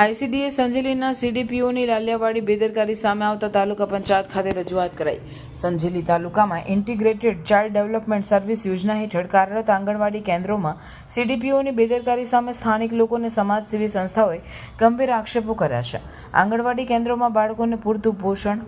ICDS સંજેલીના સીડીપીઓની Laliyawadi બેદરકારી સામે આવતા તાલુકા પંચાયત ખાતે રજૂઆત કરાઈ। સંજેલી તાલુકામાં ઇન્ટિગ્રેટેડ ચાઇલ્ડ ડેવલપમેન્ટ સર્વિસ યોજના હેઠળ કાર્યરત આંગણવાડી કેન્દ્રોમાં સીડીપીઓની બેદરકારી સામે સ્થાનિક લોકોને સમાજસેવી સંસ્થાઓએ ગંભીર આક્ષેપો કર્યા છે। આંગણવાડી કેન્દ્રોમાં બાળકોને પૂરતું પોષણ,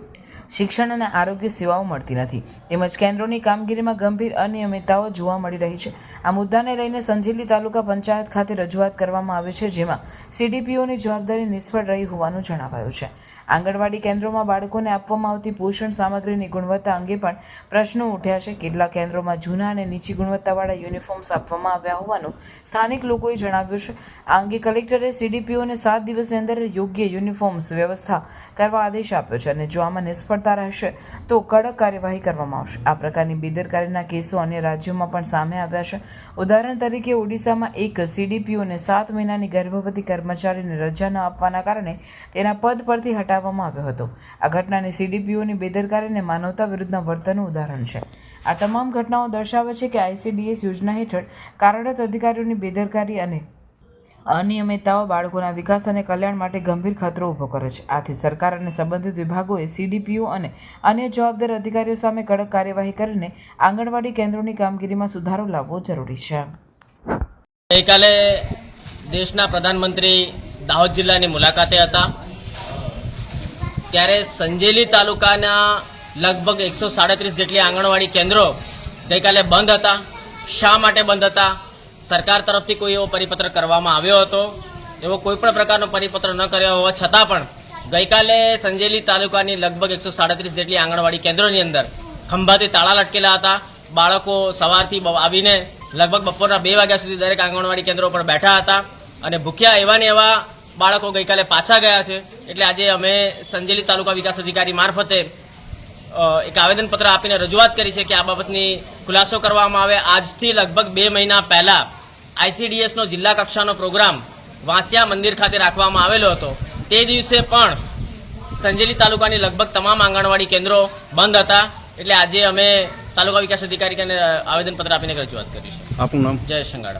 શિક્ષણ અને આરોગ્ય સેવાઓ મળતી નથી, તેમજ કેન્દ્રોની કામગીરીમાં ગંભીર અનિયમિતતાઓ જોવા મળી રહી છે। આ મુદ્દાને લઈને સંજેલી તાલુકા પંચાયત ખાતે રજૂઆત કરવામાં આવી છે, જેમાં સીડીપીઓની જવાબદારી નિષ્ફળ રહી હોવાનું જણાવાયું છે। આંગણવાડી કેન્દ્રોમાં બાળકોને આપવામાં આવતી પોષણ સામગ્રીની ગુણવત્તા અંગે પણ પ્રશ્નો ઉઠ્યા છે। કેટલાક કેન્દ્રોમાં જૂના અને નીચી ગુણવત્તાવાળા યુનિફોર્મ્સ આપવામાં આવ્યા હોવાનું સ્થાનિક લોકોએ જણાવ્યું છે। આ અંગે કલેક્ટરે સીડીપીઓને 7 દિવસની અંદર યોગ્ય યુનિફોર્મ્સ વ્યવસ્થા કરવા આદેશ આપ્યો છે અને જો આમાં નિષ્ફળતા રહેશે તો કડક કાર્યવાહી કરવામાં આવશે। આ પ્રકારની બેદરકારીના કેસો અન્ય રાજ્યોમાં પણ સામે આવ્યા છે। ઉદાહરણ તરીકે ઓડિશામાં એક સીડીપીઓને 7 મહિનાની ગર્ભવતી કર્મચારીને રજા ન આપવાના કારણે તેના પદ પરથી હટાવવામાં આવ્યો હતો। આ ઘટનાની સીડીપીઓની બેદરકારીને માનવતા વિરુદ્ધના વર્તનનું ઉદાહરણ છે। આ તમામ ઘટનાઓ દર્શાવે છે કે આઈસીડીએસ યોજના હેઠળ કાર્યરત અધિકારીઓની બેદરકારી અને અનિયમિતતાઓ બાળકોના વિકાસ અને કલ્યાણ માટે ગંભીર ખતરો ઊભો કરે છે। આથી સરકાર અને સંબંધિત વિભાગોએ સીડીપીઓ અને અન્ય જવાબદાર અધિકારીઓ સામે કડક કાર્યવાહી કરીને આંગણવાડી કેન્દ્રોની કામગીરીમાં સુધારો લાવવો જરૂરી છે। ગઈકાલે દેશના પ્રધાનમંત્રી દાહોદ જિલ્લાની મુલાકાતે હતા, ત્યારે સંજેલી તાલુકાના લગભગ 137 જેટલી આંગણવાડી કેન્દ્રો ગઈકાલે બંધ હતા। શા માટે બંધ હતા? સરકાર તરફથી કોઈ એવો પરિપત્ર કરવામાં આવ્યો હતો? એવો કોઈ પણ પ્રકારનો પરિપત્ર ન કર્યો હોવા છતાં પણ ગઈકાલે સંજેલી તાલુકાની લગભગ 137 જેટલી આંગણવાડી કેન્દ્રોની અંદર ખંભાથી તાળા લટકેલા હતા। બાળકો સવારથી આવીને લગભગ બપોરના 2 વાગ્યા સુધી દરેક આંગણવાડી કેન્દ્રો પર બેઠા હતા અને ભૂખ્યા એવા ને એવા બાળકો ગઈકાલે પાછા ગયા છે। એટલે આજે અમે સંજેલી તાલુકા વિકાસ અધિકારી મારફતે એક આવેદનપત્ર આપીને રજૂઆત કરી છે કે આ બાબતની ખુલાસો કરવામાં આવે। આજથી લગભગ 2 મહિના પહેલા આઈસીડીએસનો જિલ્લા કક્ષાનો પ્રોગ્રામ વાંસિયા મંદિર ખાતે રાખવામાં આવેલો હતો। તે દિવસે પણ સંજેલી તાલુકાની લગભગ તમામ આંગણવાડી કેન્દ્રો બંધ હતા। એટલે આજે અમે તાલુકા વિકાસ અધિકારીને આવેદનપત્ર આપીને રજૂઆત કરી છે। આપનું નામ? જય સંગાડા।